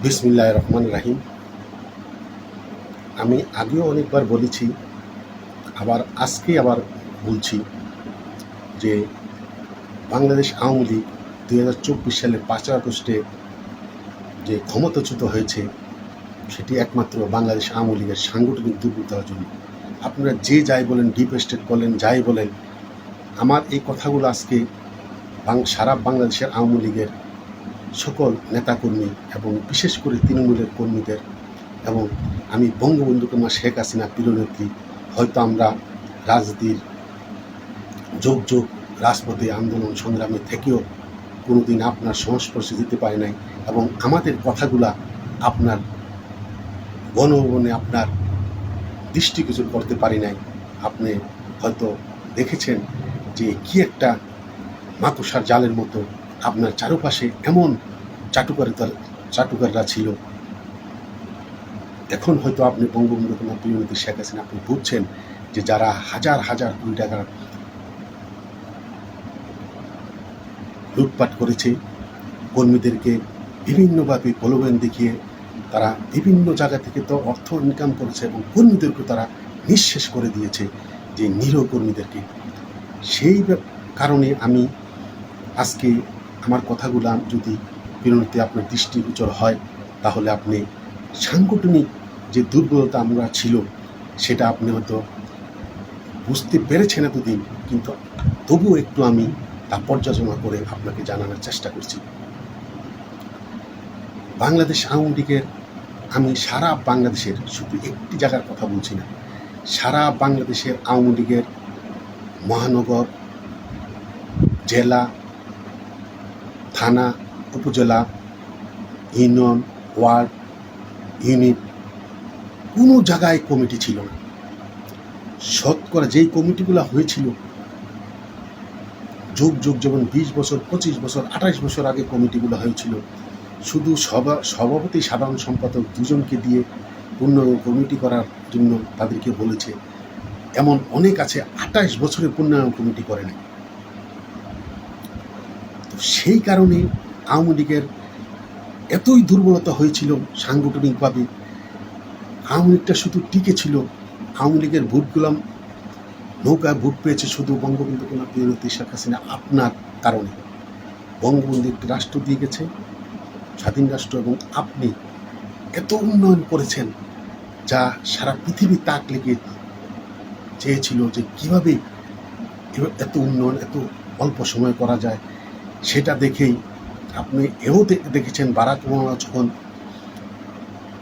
বিসমিল্লাহির রহমানির রহিম। আমি আগেও অনেকবার বলেছি, আবার বলছি যে বাংলাদেশ আওয়ামী লীগ 2024 সালের 5ই আগস্টে যে ক্ষমতাচ্যুত হয়েছে, সেটি একমাত্র বাংলাদেশ আওয়ামী লীগের সাংগঠনিক দুর্বৃত্তার জন্য। আপনারা যে যাই বলেন, ডিপ স্টেট বলেন, যাই বলেন, আমার এই কথাগুলো আজকে সারা বাংলাদেশের আওয়ামী লীগের সকল নেতাকর্মী এবং বিশেষ করে তৃণমূলের কর্মীদের এবং আমি বঙ্গবন্ধু কন্যা শেখ হাসিনা প্রিয়নেত্রী, হয়তো আমরা রাজনীতির যোগ রাজপথে আন্দোলন সংগ্রামে থেকেও কোনোদিন আপনার সংস্পর্শে যেতে পারি নাই এবং আমাদের কথাগুলা আপনার গণভবনে আপনার দৃষ্টিগোচর করতে পারি নাই। আপনি হয়তো দেখেছেন যে কি একটা মাকড়সার জালের মতো আপনার চারপাশে এমন চাটুকাররা ছিল। এখন হয়তো আপনি বঙ্গবন্ধু কন্যা প্রিয়নেত্রী শেখ হাসিনা আপনি বুঝছেন যে যারা হাজার হাজার কোটি টাকা লুটপাট করেছে, কর্মীদেরকে বিভিন্নভাবে প্রলোভন দেখিয়ে তারা বিভিন্ন জায়গা থেকে তো অর্থ ইনকাম করেছে এবং কর্মীদেরকে তারা নিঃশেষ করে দিয়েছে, যে নিরীহ কর্মীদেরকে। সেই কারণে আমি আজকে আমার কথাগুলো যদি প্রিয়নেত্রী আপনার দৃষ্টিগোচর হয়, তাহলে আপনি সাংগঠনিক যে দুর্বলতা আমরা ছিল সেটা আপনি হয়তো বুঝতে পেরেছেন এতদিন, কিন্তু তবুও একটু আমি তা পর্যালোচনা করে আপনাকে জানানোর চেষ্টা করছি। বাংলাদেশ আওয়ামী লীগের, আমি সারা বাংলাদেশের, শুধু একটি জায়গার কথা বলছি না, সারা বাংলাদেশের আওয়ামী লীগের মহানগর, জেলা, থানা, উপজেলা, ইউনিয়ন, ওয়ার্ড, ইউনিট, কোনো জায়গায় কমিটি ছিল না। শতকরা যেই কমিটিগুলো হয়েছিল যুগ যেমন 20 বছর, 25 বছর, 28 বছর আগে কমিটিগুলো হয়েছিল, শুধু সভাপতি, সাধারণ সম্পাদক দুজনকে দিয়ে উন্নয়ন কমিটি করার জন্য তাদেরকে বলেছে। এমন অনেক আছে 28 বছরের উন্নয়ন কমিটি করে নাই। তো সেই কারণে আওয়ামী লীগের এতই দুর্বলতা হয়েছিল সাংগঠনিকভাবে। আওয়ামী লীগটা শুধু টিকে ছিল, আওয়ামী লীগের ভোটগুলো নৌকায় ভোট পেয়েছে শুধু বঙ্গবন্ধু কন্যা প্রিয়নেত্রী শেখ হাসিনা আপনার কারণে। বঙ্গবন্ধু একটি রাষ্ট্র দিয়ে গেছে, স্বাধীন রাষ্ট্র, এবং আপনি এত উন্নয়ন করেছেন যা সারা পৃথিবী তাক লেগে চেয়েছিল যে কীভাবে এত উন্নয়ন এত অল্প সময় করা যায়। সেটা দেখেই আপনি এও দেখেছেন বারাক ওবামা যখন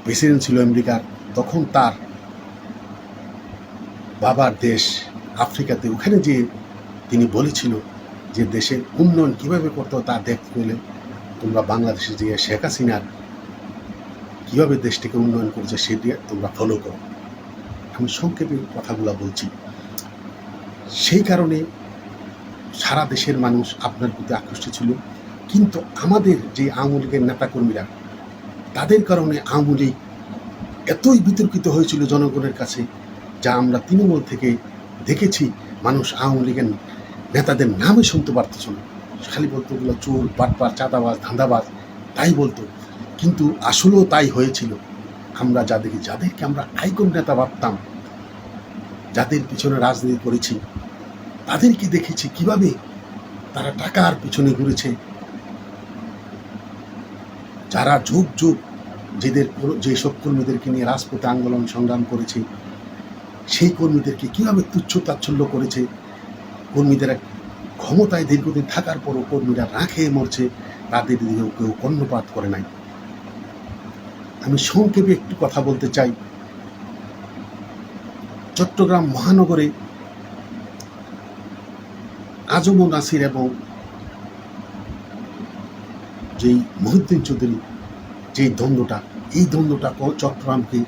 প্রেসিডেন্ট ছিল আমেরিকার, তখন তার বাবার দেশ আফ্রিকাতে, ওখানে যে তিনি বলেছিল যে দেশের উন্নয়ন কীভাবে করতে তা দেখতে হলে তোমরা বাংলাদেশে যে শেখ হাসিনার কীভাবে দেশটিকে উন্নয়ন করেছে সেটি তোমরা ফলো করো। আমি সংক্ষেপে কথাগুলো বলছি। সেই কারণে সারা দেশের মানুষ আপনার প্রতি আকৃষ্ট ছিল, কিন্তু আমাদের যে আওয়ামী লীগের নেতাকর্মীরা, তাদের কারণে আওয়ামী লীগ এতই বিতর্কিত হয়েছিল জনগণের কাছে, যা আমরা তৃণমূল থেকে দেখেছি। মানুষ আওয়ামী লীগের নেতাদের নামে শুনতে পারতেছ না, খালি বলতো ওগুলো চোর, বাটপার, চাঁদাবাজ, ধান্দাবাজ, তাই বলতো। কিন্তু আসলেও তাই হয়েছিল। আমরা যাদেরকে আমরা আইকন নেতা ভাবতাম, যাদের পিছনে রাজনীতি করেছি, তাদেরকে দেখেছি কিভাবে তারা টাকার পিছনে ঘুরেছে। যারা যুগ যেসব কর্মীদেরকে নিয়ে রাজপথে আন্দোলন সংগ্রাম করেছে, সেই কর্মীদেরকে কীভাবে তুচ্ছ তাচ্ছল্য করেছে। কর্মীদের ক্ষমতায় দীর্ঘদিন থাকার পরও কর্মীরা না খেয়ে মরছে, তাদের দিকেও কেউ কর্ণপাত করে নাই। আমি সংক্ষেপে একটু কথা বলতে চাই। চট্টগ্রাম মহানগরে আজম ও নাসির এবং যেই মহিউদ্দিন চৌধুরী যেই দ্বন্দ্বটা, এই দ্বন্দ্বটা চট্টগ্রামকে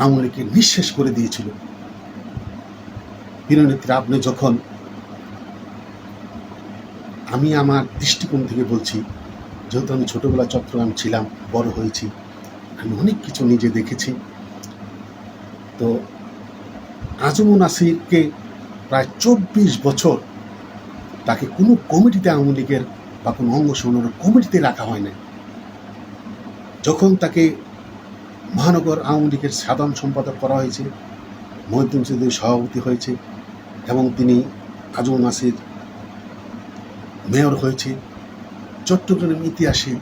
আওয়ামী লীগকে নিঃশেষ করে দিয়েছিল। প্রিয়নেত্রী, আপনি যখন, আমি আমার দৃষ্টিকোণ থেকে বলছি, যেহেতু আমি ছোটোবেলা চট্টগ্রাম ছিলাম, বড় হয়েছি, আমি অনেক কিছু নিজে দেখেছি। তো আজম ও নাসিরকে প্রায় 24 বছর তাকে কোনো কমিটিতে, আওয়ামী লীগের বা কোনো অঙ্গ সংগঠনের কমিটিতে রাখা হয় না। যখন তাকে মহানগর আওয়ামী লীগের সাধারণ সম্পাদক করা হয়েছে, মহিউদ্দিন চৌধুরী সভাপতি হয়েছে এবং তিনি আজম নাসির মেয়র হয়েছে, চট্টগ্রাম ইতিহাসে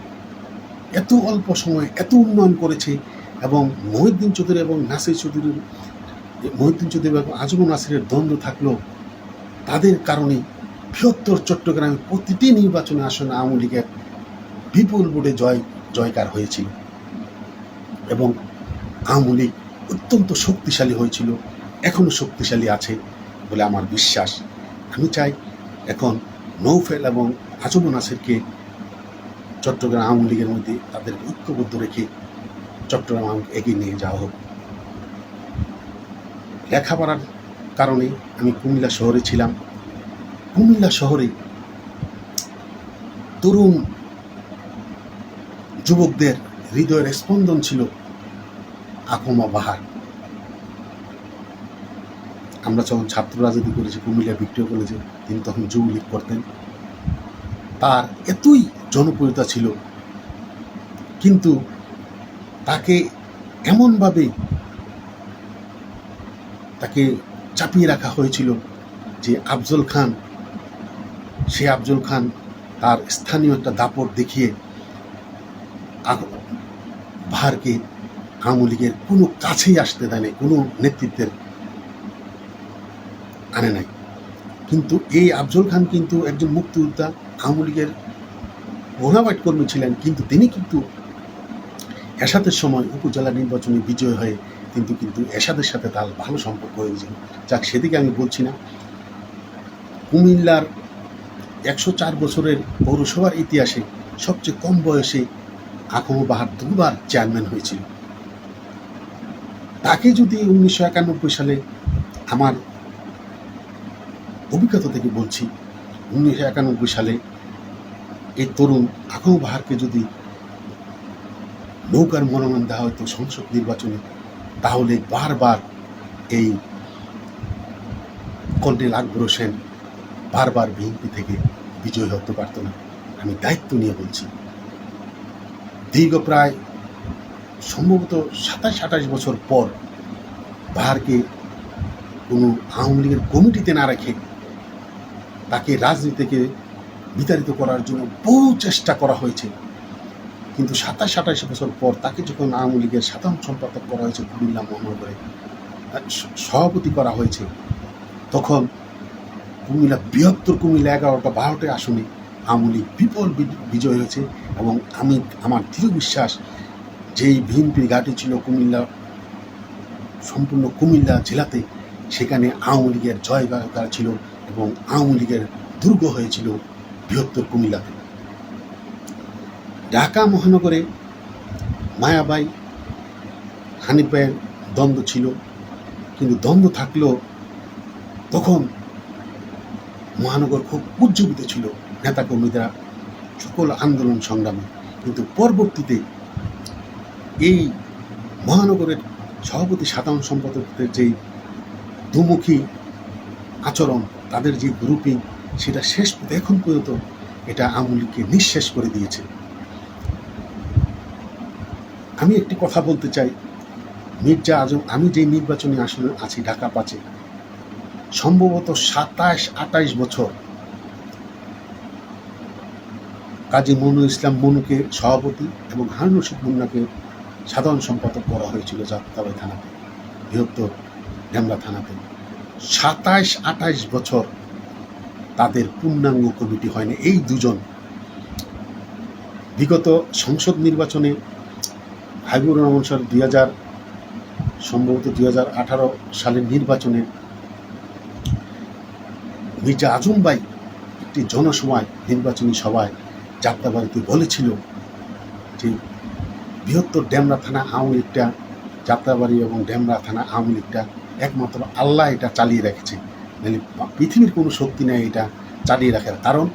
এত অল্প সময়ে এত উন্নয়ন করেছে। এবং মহিউদ্দিন চৌধুরী এবং আজম নাসিরের দ্বন্দ্ব থাকলেও তাদের কারণে বৃহত্তর চট্টগ্রামে প্রতিটি নির্বাচনী আসনে আওয়ামী লীগের বিপুল ভোটে জয়কার হয়েছিল এবং আওয়ামী লীগ অত্যন্ত শক্তিশালী হয়েছিল, এখনও শক্তিশালী আছে বলে আমার বিশ্বাস। আমি চাই এখন নৌফেল এবং আজম নাসিরকে চট্টগ্রাম আওয়ামী লীগের মধ্যে তাদের ঐক্যবদ্ধ রেখে চট্টগ্রাম আওয়ামী এগিয়ে নিয়ে যাওয়া হোক। লেখাপড়ার কারণে আমি কুমিল্লা শহরে ছিলাম। কুমিল্লা শহরে তরুণ যুবকদের হৃদয়ের স্পন্দন ছিল আকমা বাহার। আমরা যখন ছাত্র রাজনীতি করেছি কুমিল্লা ভিক্টোরিয়া কলেজে, তিনি তখন যুবলীগ করতেন। তার এতই জনপ্রিয়তা ছিল, কিন্তু তাকে এমনভাবে তাকে চাপিয়ে রাখা হয়েছিল যে আফজল খান তার স্থানীয় একটা দাপট দেখিয়ে বাহারকে আওয়ামী লীগের কোনো কাছেই আসতে দেয় নাই, কোনো নেতৃত্বের আনে নাই। কিন্তু এই আফজল খান কিন্তু একজন মুক্তিযোদ্ধা, আওয়ামী লীগের বোনাফাইড কর্মী ছিলেন, কিন্তু তিনি কিন্তু এরশাদের সময় উপজেলা নির্বাচনে বিজয় হয়ে কিন্তু এরশাদের সাথে তার ভালো সম্পর্ক হয়েছিল। যাক, সেদিকে আমি বলছি না। কুমিল্লার 104 বছরের পৌরসভার ইতিহাসে সবচেয়ে কম বয়সে আকমা বাহার 2বার চেয়ারম্যান হয়েছিল। তাকে যদি 1991 সালে, আমার অভিজ্ঞতা থেকে বলছি, 1991 সালে এই তরুণ আকমা বাহারকে যদি নৌকার মনোনয়ন দেওয়া হয়তো সংসদ নির্বাচনে, তাহলে বারবার এই কর্নেল আকবর হোসেন বারবার বিএনপি থেকে বিজয়ী হতে পারত না। আমি দায়িত্ব নিয়ে বলছি। দীর্ঘ প্রায় সম্ভবত 27-28 বছর পর বাহারকে কোনো আওয়ামী লীগের কমিটিতে না রেখে তাকে রাজনীতি থেকে বিতাড়িত করার জন্য বহু চেষ্টা করা হয়েছে, কিন্তু 27-28 বছর পর তাকে যখন আওয়ামী লীগের সাধারণ সম্পাদক করা হয়েছে, কুমিল্লা মহানগরে সভাপতি করা হয়েছে, তখন কুমিল্লা 11টা 12টা আসনে আওয়ামী লীগ বিপুল বিজয় হয়েছে। এবং আমার দৃঢ় বিশ্বাস, যেই বিএনপির ঘাঁটি ছিল কুমিল্লা, সম্পূর্ণ কুমিল্লা জেলাতে, সেখানে আওয়ামী লীগের জয়গার ছিল এবং আওয়ামী লীগের দুর্গ হয়েছিল বৃহত্তর কুমিল্লাতে। ঢাকা মহানগরে মায়াবাই হানিফ ভাইয়ের দ্বন্দ্ব ছিল, কিন্তু দ্বন্দ্ব থাকলেও তখন মহানগর খুব উজ্জীবিত ছিল নেতাকর্মীরা সকল আন্দোলন সংগ্রামে। কিন্তু পরবর্তীতে এই মহানগরের সভাপতি সাধারণ সম্পাদকদের যেই দুমুখী আচরণ, তাদের যে গ্রুপিং, সেটা এখন পর্যন্ত এটা আওয়ামী লীগকে নিঃশেষ করে দিয়েছে। আমি একটি কথা বলতে চাই, মির্জা আজম, আমি যে নির্বাচনী আসনে আছি ঢাকা 5-এ, সম্ভবত 27-28 বছর কাজী মনুল ইসলাম মনুকে সভাপতি এবং হারুন রশিদ মুন্নাকে সাধারণ সম্পাদক করা হয়েছিল যাত্রাবাড়ি থানাতে, বৃহত্তর ডেমরা থানাতে। 27-28 বছর তাদের পূর্ণাঙ্গ কমিটি হয়নি। এই দুজন বিগত সংসদ নির্বাচনে হাবিবুর রহমান স্যার সম্ভবত 2018 সালের নির্বাচনে মির্জা আজম ভাই একটি জনসভায়, নির্বাচনী সভায় যাত্রাবাড়িতে বলেছিল যে বৃহত্তর ডেমরা থানা আওয়ামী লীগটা, যাত্রাবাড়ি এবং ডেমরা থানা আওয়ামী লীগটা একমাত্র আল্লাহ এটা চালিয়ে রেখেছে, মানে পৃথিবীর কোনো শক্তি নেই এটা চালিয়ে রাখার। কারণ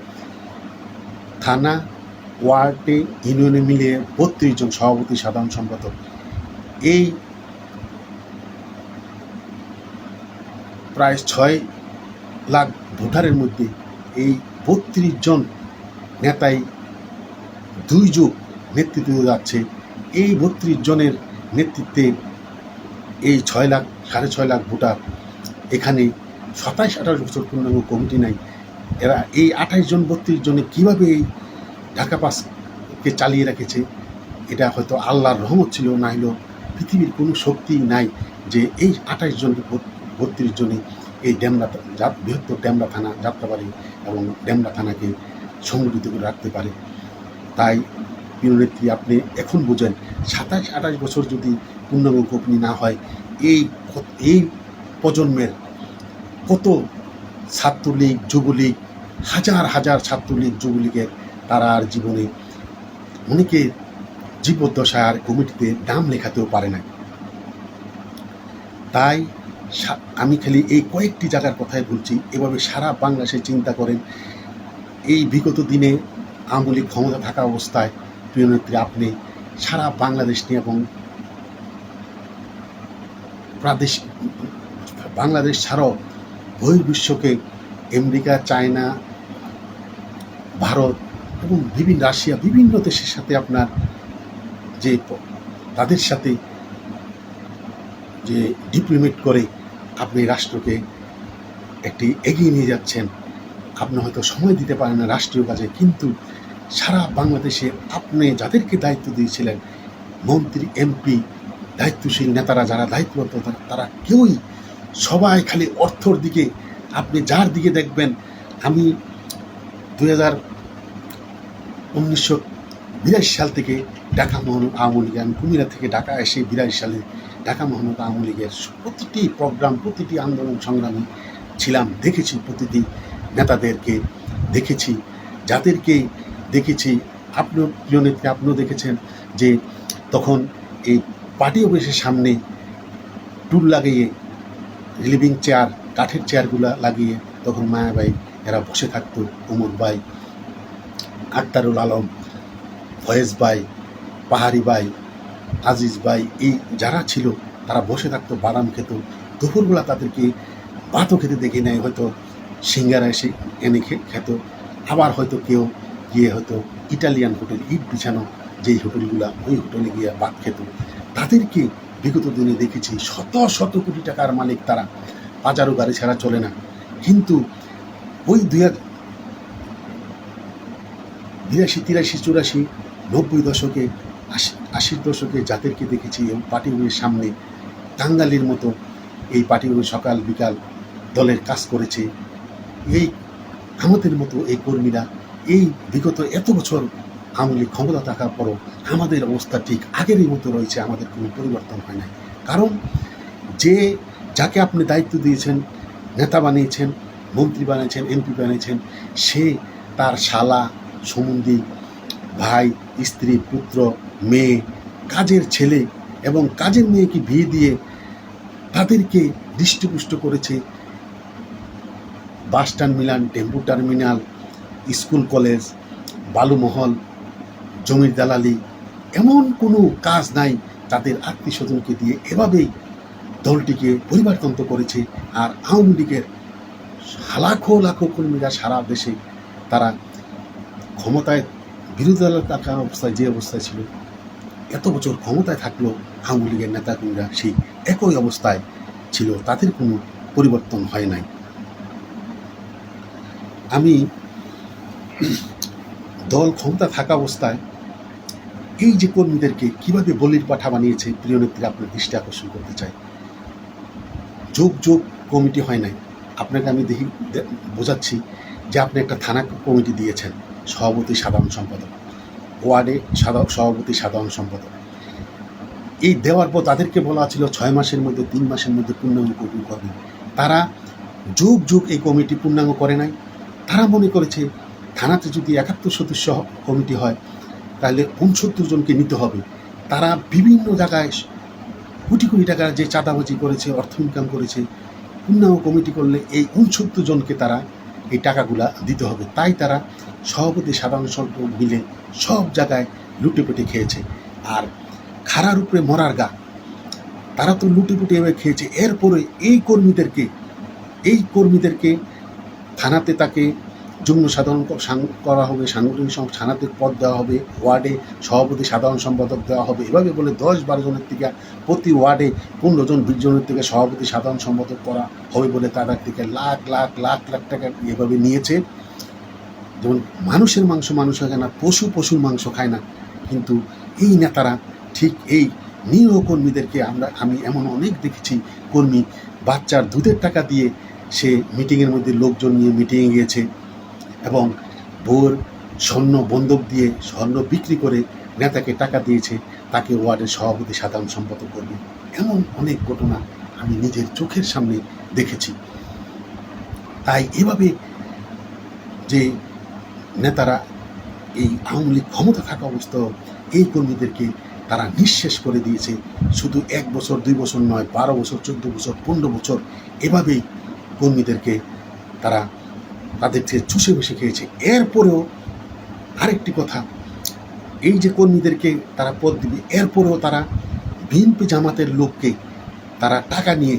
থানা, ওয়ার্ডে, ইউনিয়নে মিলিয়ে 32 জন সভাপতি, সাধারণ সম্পাদক, এই প্রায় 6 লাখ ভোটারের মধ্যে এই 32 জন নেতাই 2 যুগ নেতৃত্ব যাচ্ছে এই 32 জনের নেতৃত্বে এই 6 লাখ 6.5 লাখ ভোটার এখানে 27-28 বছর পূর্ণাঙ্গ কমিটি নাই। এরা এই 28 জন 32 জনে কীভাবে এই ঢাকা পাসকে চালিয়ে রেখেছে, এটা হয়তো আল্লাহর রহমত ছিল, না হলেও পৃথিবীর কোনো শক্তি নাই যে এই 28 জন 32 জনে এই ডেমরা বৃহত্তর ডেমরা থানা, যাত্রাবাড়ি এবং ডেমরা থানাকে সংগঠিত করে রাখতে পারে। তাই প্রিয় নেত্রী, আপনি এখন বোঝেন 27-28 বছর যদি পূর্ণাঙ্গ কমিটি না হয়, এই প্রজন্মের কত ছাত্রলীগ, যুবলীগ, হাজার হাজার ছাত্রলীগ, যুবলীগের তারা আর জীবনে অনেকে জীবদ্দশায় আর কমিটিতে নাম লেখাতেও পারে না। তাই আমি খালি এই কয়েকটি জায়গার কথাই বলছি। এভাবে সারা বাংলাদেশে চিন্তা করেন, এই বিগত দিনে আওয়ামী লীগ ক্ষমতা থাকা অবস্থায় প্রিয় নেত্রী, আপনি সারা বাংলাদেশ নিয়ে এবং প্রাদেশিক বাংলাদেশ ছাড়াও বহির্বিশ্বকে, আমেরিকা, চায়না, ভারত এবং বিভিন্ন রাশিয়া, বিভিন্ন দেশের সাথে আপনার যে তাদের সাথে যে ডিপ্লোমেট করে আপনি রাষ্ট্রকে একটি এগিয়ে নিয়ে যাচ্ছেন। আপনি হয়তো সময় দিতে পারেন না রাষ্ট্রীয় কাজে, কিন্তু সারা বাংলাদেশে আপনি যাদেরকে দায়িত্ব দিয়েছিলেন, মন্ত্রী, এমপি, দায়িত্বশীল নেতারা যারা দায়িত্বরত, তারা কেউই, সবাই খালি অর্থর দিকে, আপনি যার দিকে দেখবেন। আমি 1982 সাল থেকে ঢাকা মহানগর আওয়ামী লীগ, আমি কুমিল্লা থেকে ঢাকা এসে 82 সালে ঢাকা মহানগর আওয়ামী লীগের প্রতিটি প্রোগ্রাম, প্রতিটি আন্দোলন সংগ্রামে ছিলাম, দেখেছি প্রতিটি নেতাদেরকে, দেখেছি যাদেরকে দেখেছি। আপনিও প্রিয় নেত্রী, আপনিও দেখেছেন যে তখন এই পার্টি অফিসের সামনে টুল লাগিয়ে, রিলিভিং চেয়ার, কাঠের চেয়ারগুলা লাগিয়ে তখন মায়াবাই এরা বসে থাকতো। ওমর ভাই, আক্তারুল আলম, ফয়েজ ভাই, পাহাড়ি ভাই, আজিজ ভাই, এই যারা ছিল তারা বসে থাকতো, বাদাম খেত। দুপুরবেলা তাদেরকে ভাতও খেতে দেখে নেয়, হয়তো সিঙ্গারা এসে এনে খেত। আবার হয়তো কেউ গিয়ে হয়তো ইটালিয়ান হোটেল, ইট বিছানো যেই হোটেলগুলা, ওই হোটেলে গিয়ে ভাত খেত। তাদেরকে বিগত দিনে দেখেছি শত শত কোটি টাকার মালিক তারা, বাজারও গাড়ি ছাড়া চলে না। কিন্তু ওই 82, 83, 84, 90 দশকে, 80 দশকে যাদেরকে দেখেছি এবং পার্টিগুলির সামনে টাঙ্গালির মতো এই পার্টিগুলি সকাল বিকাল দলের কাজ করেছে, এই আমাদের মতো এই কর্মীরা এই বিগত এত বছর আওয়ামী লীগ ক্ষমতা থাকার পরও আমাদের অবস্থা ঠিক আগেরই মতো রয়েছে, আমাদের কোনো পরিবর্তন হয় না। কারণ যাকে আপনি দায়িত্ব দিয়েছেন, নেতা বানিয়েছেন, মন্ত্রী বানিয়েছেন, এমপি বানিয়েছেন, সে তার শালা, সম্বন্ধী, ভাই, স্ত্রী, পুত্র, মেয়ে, কাজের ছেলে এবং কাজের মেয়েকে বিয়ে দিয়ে তাদেরকে দৃষ্টিপুষ্ট করেছে। বাস টার্মিনাল, টেম্পু টার্মিনাল, স্কুল কলেজ, বালুমহল, জমির দালালি, এমন কোনো কাজ নাই তাদের আত্মীয় স্বজনকে দিয়ে এভাবেই দলটিকে পরিবারতন্ত্র করেছে। আর আওয়ামী লীগের লাখো লাখো কর্মীরা সারা দেশে তারা ক্ষমতায়, বিরোধী দলের থাকা অবস্থায় যে অবস্থায় ছিল, এত বছর ক্ষমতায় থাকলেও আওয়ামী লীগের নেতাকর্মীরা সেই একই অবস্থায় ছিল, তাদের কোনো পরিবর্তন হয় নাই। আমি দল ক্ষমতা থাকা অবস্থায় এই যে কর্মীদেরকে কীভাবে বলির পাঠা বানিয়েছে, প্রিয় নেত্রী, আপনার দৃষ্টি আকর্ষণ করতে চাই। যোগ কমিটি হয় নাই। আপনাকে আমি বোঝাচ্ছি যে আপনি একটা থানা কমিটি দিয়েছেন, সভাপতি, সাধারণ সম্পাদক, ওয়ার্ডে সভাপতি, সাধারণ সম্পাদক। এই দেওয়ার পর তাদেরকে বলা ছিল 6 মাসের মধ্যে, 3 মাসের মধ্যে পূর্ণাঙ্গ কমিটি করবেন। তারা যোগ এই কমিটি পূর্ণাঙ্গ করে নাই। তারা মনে করেছে থানাতে যদি 71 সদস্য কমিটি হয় তাহলে 69 জনকে নিতে হবে। তারা বিভিন্ন জায়গায় কোটি কোটি টাকা যে চাঁদাবাজি করেছে, অর্থ ইনকাম করেছে, পূর্ণাঙ্গ কমিটি করলে এই 69 জনকে তারা এই টাকাগুলা দিতে হবে। তাই তারা সভাপতি, সাধারণ সম্পাদক মিলে সব জায়গায় লুটেপুটে খেয়েছে। আর খাড়ার উপরে মরার গা, তারা তো লুটেপুটে এভাবে খেয়েছে। এরপরে এই কর্মীদেরকে থানাতে তাকে যুগ্ম সাধারণ করা হবে, সাংগঠনিক ছানাতের পদ দেওয়া হবে, ওয়ার্ডে সভাপতি সাধারণ সম্পাদক দেওয়া হবে, এভাবে বলে 10-12 জনের থেকে প্রতি ওয়ার্ডে 15 জন 20 জনের থেকে সভাপতি সাধারণ সম্পাদক করা হবে বলে তারা থেকে লাখ লাখ লাখ লাখ টাকা এভাবে নিয়েছে। যেমন মানুষের মাংস মানুষ খায় না, পশুর মাংস খায় না, কিন্তু এই নেতারা ঠিক এই নিরীহ কর্মীদেরকে আমি এমন অনেক দেখেছি, কর্মী বাচ্চার দুধের টাকা দিয়ে সে মিটিংয়ের মধ্যে লোকজন নিয়ে মিটিংয়ে গিয়েছে এবং বউর স্বর্ণ বন্ধক দিয়ে স্বর্ণ বিক্রি করে নেতাকে টাকা দিয়েছে, তাকে ওয়ার্ডের সভাপতি সাধারণ সম্পাদক করবে। এমন অনেক ঘটনা আমি নিজের চোখের সামনে দেখেছি। তাই এভাবে যে নেতারা এই আওয়ামী লীগ ক্ষমতা থাকা অবস্থায় এই কর্মীদেরকে তারা নিঃশেষ করে দিয়েছে, শুধু 1 বছর 2 বছর নয়, 12 বছর 14 বছর 15 বছর এভাবেই কর্মীদেরকে তারা তাদেরকে চুষে বসে খেয়েছে। এরপরেও আরেকটি কথা, এই যে কর্মীদেরকে তারা পদ দিবে, এরপরেও তারা বিএনপি জামাতের লোককে তারা টাকা নিয়ে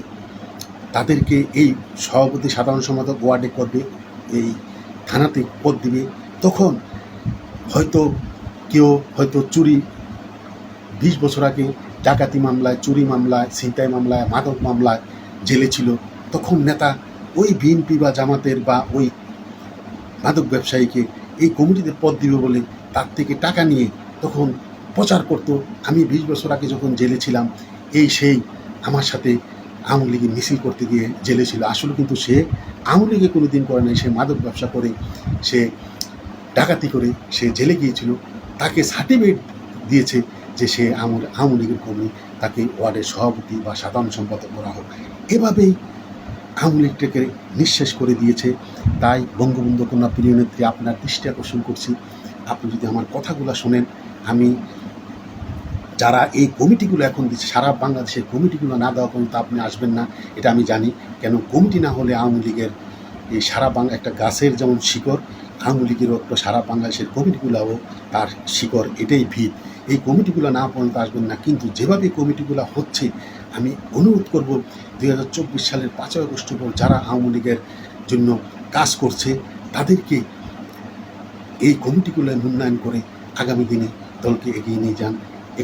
তাদেরকে এই সভাপতি সাধারণ সম্পাদক ওয়ার্ডে করবে, এই থানাতে পদ দিবে। তখন হয়তো কেউ চুরি 20 বছর আগে ডাকাতি মামলায়, চুরি মামলায়, ছিনতাই মামলায়, মাদক মামলায় জেলে ছিল, তখন নেতা ওই বিএনপি বা জামাতের বা ওই মাদক ব্যবসায়ীকে এই কমিটিতে পদ দিবে বলে তার থেকে টাকা নিয়ে তখন প্রচার করতো, আমি 20 বছর আগে যখন জেলে ছিলাম এই সেই আমার সাথে আওয়ামী লীগে মিছিল করতে গিয়ে জেলে ছিল। আসলে কিন্তু সে আওয়ামী লীগে কোনো দিন করে নাই, সে মাদক ব্যবসা করে, সে ডাকাতি করে সে জেলে গিয়েছিল, তাকে সার্টিফিকেট দিয়েছে যে সে আওয়ামী লীগের কর্মী, তাকে ওয়ার্ডের সভাপতি বা সাধারণ সম্পাদক করা হোক। এভাবেই আওয়ামী লীগটাকে নিঃশেষ করে দিয়েছে। তাই বঙ্গবন্ধু কন্যা প্রিয় নেত্রী, আপনার দৃষ্টি আকর্ষণ করছি, আপনি যদি আমার কথাগুলো শোনেন, আমি যারা এই কমিটিগুলো এখন দিচ্ছে, সারা বাংলাদেশের কমিটিগুলো না দেওয়া পর্যন্ত আপনি আসবেন না, এটা আমি জানি। কেন কমিটি না হলে আওয়ামী লীগের এই সারা বাংলা একটা গাছের যেমন শিকড়, আওয়ামী লীগেরও একটা সারা বাংলাদেশের কমিটিগুলোও তার শিকড়, এটাই ভিত। এই কমিটিগুলো না পর্যন্ত আসবেন না। কিন্তু যেভাবে কমিটিগুলো হচ্ছে, আমি অনুরোধ করব 2024 সালের 5ই আগস্ট পর যারা আওয়ামী লীগের জন্য কাজ করছে তাদেরকে এই কমিটিগুলো মূল্যায়ন করে আগামী দিনে দলকে এগিয়ে নিয়ে যান।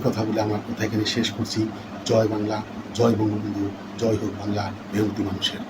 কথা বলে আমার কথা এখানে শেষ করছি। জয় বাংলা, জয় বঙ্গবন্ধু, জয় হোক বাংলা মেহনতি মানুষের।